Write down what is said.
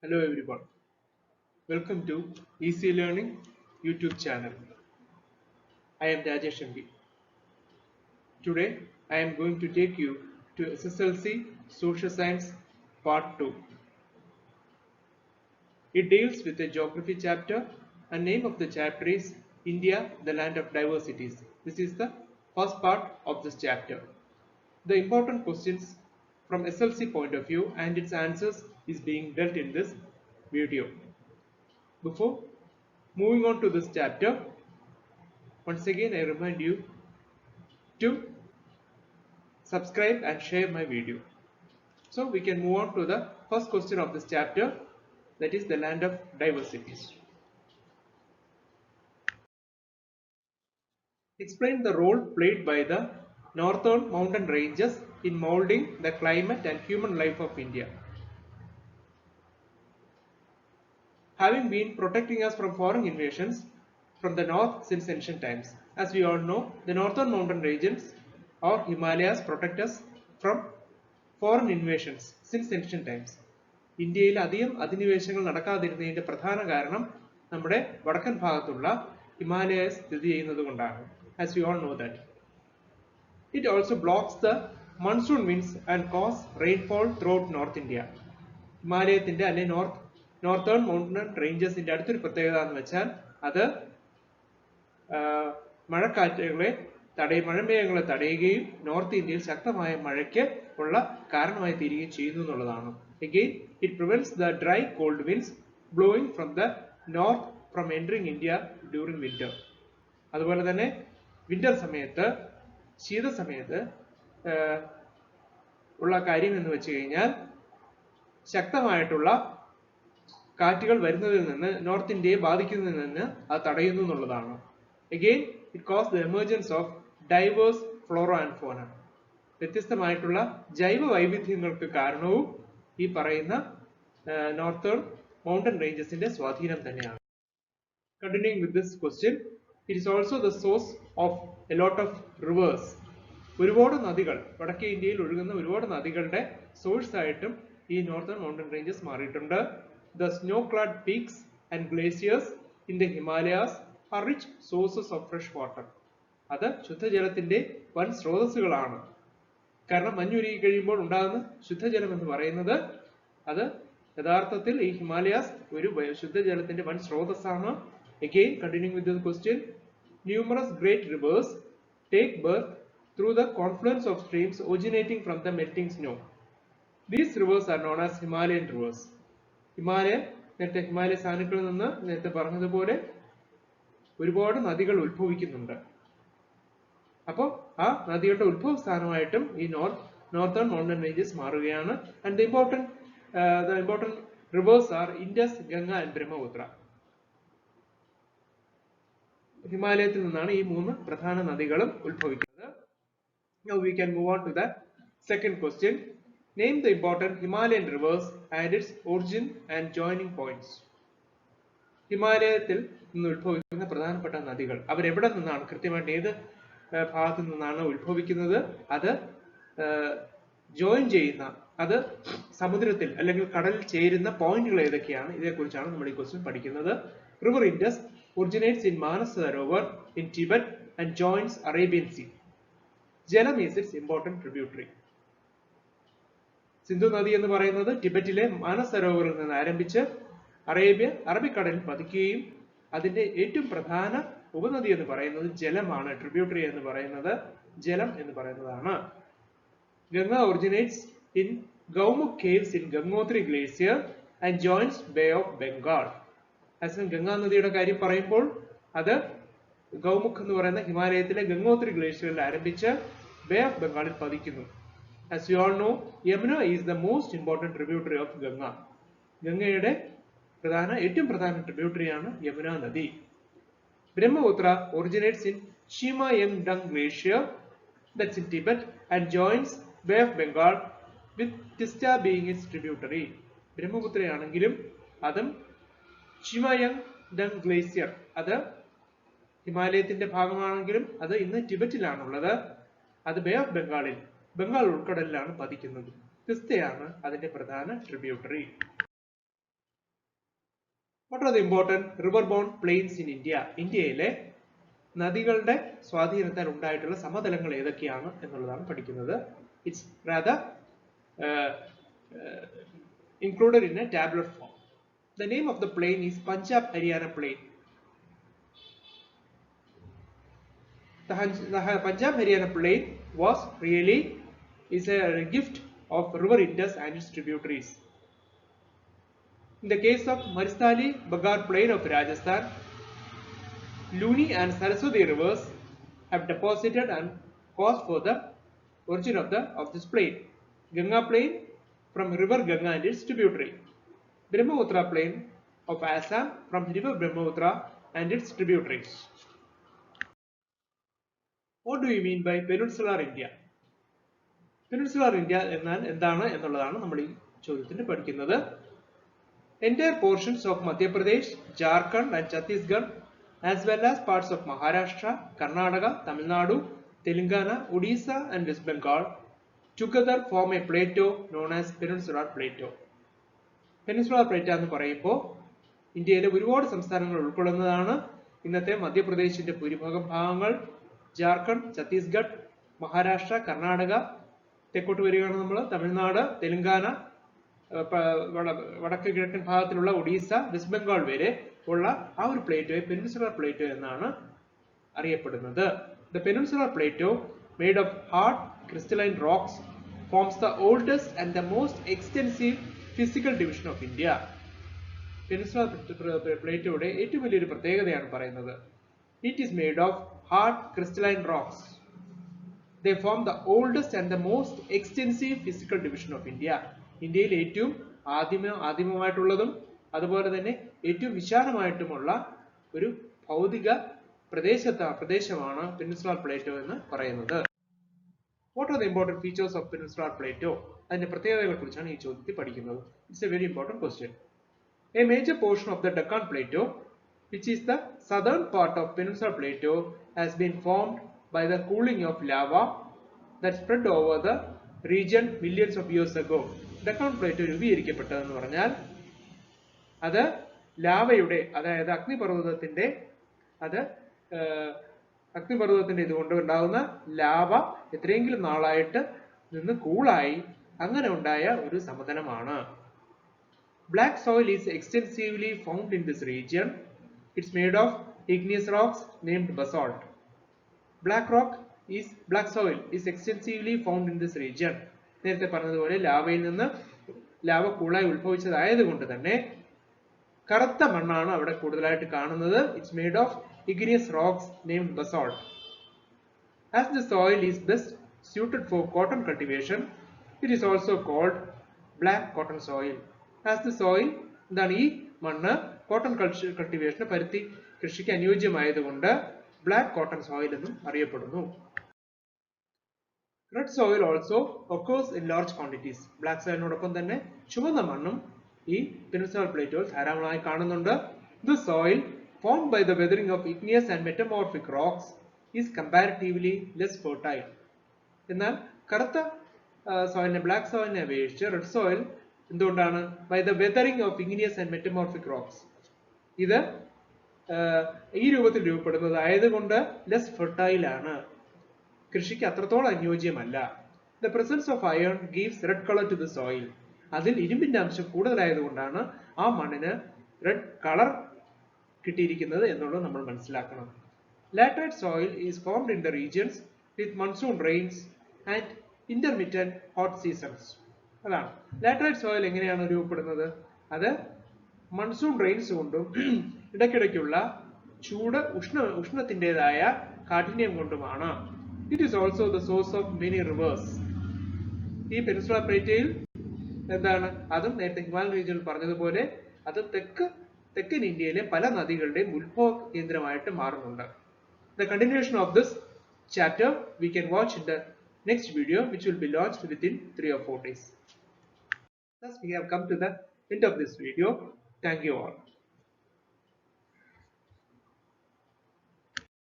Hello everyone, welcome to Easy Learning YouTube channel. I am Rajesh MB. Today I am going to take you to SSLC Social Science Part 2. It deals with a geography chapter and name of the chapter is India, the Land of Diversities. This is the first part of this chapter. The important questions from SLC point of view and its answers is being dealt in this video. Before moving on to this chapter, once again I remind you to subscribe and share my video. So we can move on to the first question of this chapter, that is the land of diversities. Explain the role played by the northern mountain ranges in molding the climate and human life of India. Having been protecting us from foreign invasions from the north since ancient times. As we all know, the northern mountain regions or Himalayas protect us from foreign invasions since ancient times. ഇന്ത്യയിൽ അധികം അധിനിവേശങ്ങൾ നടക്കാതിരുന്നതിന്റെ പ്രധാന കാരണം നമ്മുടെ വടക്കൻ ഭാഗത്തുള്ള Himalayas സ്ഥിതി ചെയ്യുന്നത് കൊണ്ടാണ്. As we all know that. It also blocks the monsoon winds and cause rainfall throughout North India. ഹിമാലയത്തിന്റെ അല്ലെ നോർത്തേൺ മൗണ്ടൻ റേഞ്ചസിന്റെ അടുത്തൊരു പ്രത്യേകത എന്ന് വെച്ചാൽ അത് മഴമേഘങ്ങളെ തടയുകയും നോർത്ത് ഇന്ത്യയിൽ ശക്തമായ മഴയ്ക്ക് ഉള്ള കാരണമായി തീരുകയും ചെയ്യുന്നു എന്നുള്ളതാണ്. Again, it prevents the dry cold winds blowing from the north from entering India during winter. അതുപോലെ തന്നെ വിന്റർ സമയത്ത് ശീത സമയത്ത് ഉള്ള കാര്യം എന്ന് വെച്ച് കഴിഞ്ഞാൽ ശക്തമായിട്ടുള്ള കാറ്റുകൾ വരുന്നതിൽ നിന്ന് നോർത്ത് ഇന്ത്യയെ ബാധിക്കുന്നതിൽ നിന്ന് അത് തടയുന്നു എന്നുള്ളതാണ്. Again, it causes the emergence of diverse flora and fauna. വ്യത്യസ്തമായിട്ടുള്ള ജൈവ വൈവിധ്യങ്ങൾക്ക് കാരണവും ഈ പറയുന്ന നോർത്തേൺ മൗണ്ടൻ റേഞ്ചസിന്റെ സ്വാധീനം തന്നെയാണ്. Continuing with this question, it is also the source of a lot of rivers. ഒരുപാട് നദികൾ വടക്കേ ഇന്ത്യയിൽ ഒഴുകുന്ന ഒരുപാട് നദികളുടെ സോഴ്സ് ആയിട്ടും ഈ നോർത്തേൺ മൗണ്ടൻ റേഞ്ചസ് മാറിയിട്ടുണ്ട്. The snow-clad peaks and glaciers in the Himalayas are rich sources of fresh water. അത് ശുദ്ധജലത്തിന്റെ വൻ സ്രോതസ്സുകളാണ്. കാരണം മഞ്ഞുരുകി കഴിയുമ്പോൾ ഉണ്ടാകുന്ന ശുദ്ധജലം എന്ന് പറയുന്നത് അത് യഥാർത്ഥത്തിൽ ഈ ഹിമാലയാസ് ഒരു ശുദ്ധജലത്തിന്റെ വൻ സ്രോതസ്സാണ്. Again, continuing with the question, numerous great rivers take birth through the confluence of streams originating from the melting snow. These rivers are known as Himalayan rivers. Himalaya സാനുക്കളിൽ നിന്ന് നേരത്തെ പറഞ്ഞതുപോലെ ഒരുപാട് നദികൾ ഉത്ഭവിക്കുന്നുണ്ട്. അപ്പോൾ ആ നദികളുടെ ഉത്ഭവ സ്ഥാനമായിട്ടും ഈ നോർത്തേൺ മൗണ്ടൻ റേഞ്ചസ് മാറുകയാണ്. And the important rivers are Indus, Ganga and Brahmaputra. ഹിമാലയത്തിൽ നിന്നാണ് ഈ മൂന്ന് പ്രധാന നദികളും ഉത്ഭവിക്കുന്നത്. Now we can move on to the second question. Name the important Himalayan rivers and its origin and joining points. ഹിമാലയത്തിൽ നിന്ന് ഉത്ഭവിക്കുന്ന പ്രധാനപ്പെട്ട നദികൾ അവരെവിടെ നിന്നാണ്, കൃത്യമായിട്ട് ഏത് ഭാഗത്തു നിന്നാണ് ഉത്ഭവിക്കുന്നത്, അത് ജോയിൻ ചെയ്യുന്ന, അത് സമുദ്രത്തിൽ അല്ലെങ്കിൽ കടലിൽ ചേരുന്ന പോയിന്റുകൾ ഏതൊക്കെയാണ്, ഇതേക്കുറിച്ചാണ് നമ്മൾ ഈ ക്വസ്റ്റ്യൻ പഠിക്കുന്നത്. River Indus originates in Manas Sarovar in Tibet and joins Arabian Sea. Jhelum is its important tributary. Sindhu നദി എന്ന് പറയുന്നത് ടിബറ്റിലെ മാനസ് സരോവറിൽ നിന്ന് ആരംഭിച്ച് അറബിക്കടലിൽ പതിക്കുകയും അതിന്റെ ഏറ്റവും പ്രധാന ഉപനദി എന്ന് പറയുന്നത് ജലമാണ്. ട്രിബ്യൂട്ടറി എന്ന് പറയുന്നത് ജലം എന്ന് പറയുന്നതാണ്. Ganga originates in Gaumukh caves in Gangotri glacier and joins Bay of Bengal. Ganga നദിയുടെ കാര്യം പറയുമ്പോൾ അത് ഗൗമുഖ് എന്ന് പറയുന്ന ഹിമാലയത്തിലെ ഗംഗോത്രി ഗ്ലേഷ്യറിൽ ആരംഭിച്ച് ബേ ഓഫ് ബംഗാളിൽ പതിക്കുന്നു. As you all know, Yamuna is the most important tributary of Ganga. ഗംഗയുടെ ഏറ്റവും പ്രധാന ട്രിബ്യൂട്ടറി ആണ് യമുന നദി. Brahmaputra originates in Chima-Yangdang glacier, that's in Tibet, and joins Bay of Bengal with Tista being its tributary. ബ്രഹ്മപുത്രയാണെങ്കിലും അതും ചിമയങ്ഡങ് glacier അത് ഹിമാലയത്തിന്റെ ഭാഗമാണെങ്കിലും അത് ഇന്ന് ടിബറ്റിലാണുള്ളത്. അത് ബേ ഓഫ് ബംഗാളിൽ ബംഗാൾ ഉൾക്കടലിലാണ് പതിക്കുന്നത്. തിസ്തയാണ് അതിന്റെ പ്രധാന tributary. What are the important riverborne plains in India? ഇന്ത്യയിലെ നദികളുടെ സ്വാധീനത്താൽ ഉണ്ടായിട്ടുള്ള സമതലങ്ങൾ ഏതൊക്കെയാണ് എന്നുള്ളതാണ് പഠിക്കുന്നത്. It's rather included in a tabular form. The name of the plain is Punjab Haryana Plain. The Punjab Haryana Plain is a gift of river Indus and its tributaries. In the case of Maristali Bagar Plain of Rajasthan, Luni and Saraswati rivers have deposited and caused for the origin of this plain. Ganga Plain from river Ganga and its tributary. Brahmaputra Plain of Assam from river Brahmaputra and its tributaries. What do you mean by peninsular India? Peninsular India എന്നാൽ എന്താണ് എന്നുള്ളതാണ് നമ്മൾ ഈ ചോദ്യത്തിന് പഠിക്കുന്നത്. Entire portions of Madhya Pradesh, Jharkhand and Chhattisgarh, as well as parts of Maharashtra, Karnataka, Tamil Nadu, Telangana, Odisha and West Bengal together form a plateau known as Peninsular Plateau. Peninsular Plateau എന്ന് പറയുമ്പോൾ ഇന്ത്യയിലെ ഒരുപാട് സംസ്ഥാനങ്ങൾ ഉൾക്കൊള്ളുന്നതാണ്. ഇന്നത്തെ മധ്യപ്രദേശിന്റെ ഭൂരിഭാഗം ഭാഗങ്ങൾ, ജാർഖണ്ഡ്, ഛത്തീസ്ഗഡ്, മഹാരാഷ്ട്ര, കർണാടക, തെക്കോട്ട് വരികയാണ് നമ്മൾ തമിഴ്നാട്, തെലങ്കാന, വടക്ക് കിഴക്കൻ ഭാഗത്തിലുള്ള ഒഡീസ, വെസ്റ്റ് ബംഗാൾ വരെ ഉള്ള ആ ഒരു പ്ലേറ്റോയെ പെനിൻസുലർ പ്ലേറ്റോ എന്നാണ് അറിയപ്പെടുന്നത്. The peninsular plateau, made of hard crystalline rocks, forms the oldest and the most extensive physical division of India. Peninsular പ്ലേറ്റോയുടെ ഏറ്റവും വലിയൊരു പ്രത്യേകതയാണ് പറയുന്നത്. It is made of hard crystalline rocks. They form the oldest and the most extensive physical division of India. ഇന്ത്യയിൽ ഏറ്റവും ആദിമമായിട്ടുള്ളതും അതുപോലെ തന്നെ ഏറ്റവും വിശാലമായിട്ടുമുള്ള ഒരു ഭൗതിക പ്രദേശമാണ് പെനിൻസുലർ പ്ലേറ്റോ എന്ന് പറയുന്നത്. What are the important features of peninsular plateau? അതിന്റെ പ്രത്യേകതകളെ കുറിച്ചാണ് ഈ ചോദ്യത്തിൽ പഠിക്കുന്നത്. It's a very important question. A major portion of the Deccan Plateau, which is the southern part of peninsular plateau, has been formed by the cooling of lava that spread over the region millions of years ago. Deccan Plateau രൂപീകരിക്കപ്പെട്ടതെന്ന് പറഞ്ഞാൽ അത് ലാവയുടെ, അതായത് അഗ്നിപർവ്വതത്തിന്റെ ഇതുകൊണ്ട് ഉണ്ടാകുന്ന lava എത്രയെങ്കിലും നാളായിട്ട് നിന്ന് കൂളായി അങ്ങനെ ഉണ്ടായ ഒരു സമതലമാണ്. Black soil is extensively found in this region. It's made of igneous rocks named basalt. Black soil is extensively found in this region. നേരത്തെ പറഞ്ഞതുപോലെ ലാവയിൽ നിന്ന് ലാവ കൂളായി ഉത്ഭവിച്ചതായതുകൊണ്ട് തന്നെ കറുത്ത മണ്ണാണ് അവിടെ കൂടുതലായിട്ട് കാണുന്നത്. It's made of igneous rocks named basalt. As the soil is best suited for cotton cultivation, it is also called black cotton soil. As the soil, എന്താണ് ഈ മണ്ണ് കോട്ടൺ കൾട്ടിവേഷന്, പരുത്തി കൃഷിക്ക് അനുയോജ്യമായതുകൊണ്ട് ബ്ലാക്ക് കോട്ടൺ സോയിൽ എന്നും അറിയപ്പെടുന്നു. Red soil also occurs in large quantities. Black സോയിലിനോടൊപ്പം തന്നെ ചുവന്ന മണ്ണും ഈ പെനിൻസുലർ പ്ലേറ്റോയിൽ ധാരാളമായി കാണുന്നുണ്ട്. This soil, formed by the weathering of igneous and metamorphic rocks, is comparatively less fertile. എന്നാൽ കറുത്ത സോയിലിനെ, ബ്ലാക്ക് സോയിലിനെ അപേക്ഷിച്ച് റെഡ് സോയിൽ എന്തുകൊണ്ടാണ്? By the weathering of igneous and metamorphic rocks, ഇത് ഈ രൂപത്തിൽ രൂപപ്പെടുന്നത് ആയതുകൊണ്ട് ലെസ് ഫെർട്ടൈൽ ആണ്, കൃഷിക്ക് അത്രത്തോളം അനുയോജ്യമല്ല. The presence of iron gives red colour to the soil. അതിൽ ഇരുമ്പിന്റെ അംശം കൂടുതലായതുകൊണ്ടാണ് ആ മണ്ണിന് റെഡ് കളർ കിട്ടിയിരിക്കുന്നത് എന്നുള്ളത് നമ്മൾ മനസ്സിലാക്കണം. Laterite soil is formed in the regions with monsoon rains and intermittent hot seasons. അതാണ് ലാറ്ററൈറ്റ് സോയിൽ എങ്ങനെയാണ് രൂപപ്പെടുന്നത്? അത് മൺസൂൺ റെയിൻസ് കൊണ്ടും ഇടയ്ക്കിടയ്ക്കുള്ള ഉഷ്ണത്തിൻ്റെതായ കാഠിന്യം കൊണ്ടുമാണ്. It is also the source of many reverse. ഈ പെനിൻസുലർ പ്ലേറ്റോയിൽ എന്താണ്? അതും നേരത്തെ ഹിമാലയൻ റീജിയനിൽ പറഞ്ഞതുപോലെ അത് തെക്കൻ ഇന്ത്യയിലെ പല നദികളുടെയും ഉത്ഭവ കേന്ദ്രമായിട്ട് മാറുന്നുണ്ട്. The continuation of this chapter we can watch in the next video, which will be launched within 3 or 4 days. Thus we have come to the end of this video. Thank you all.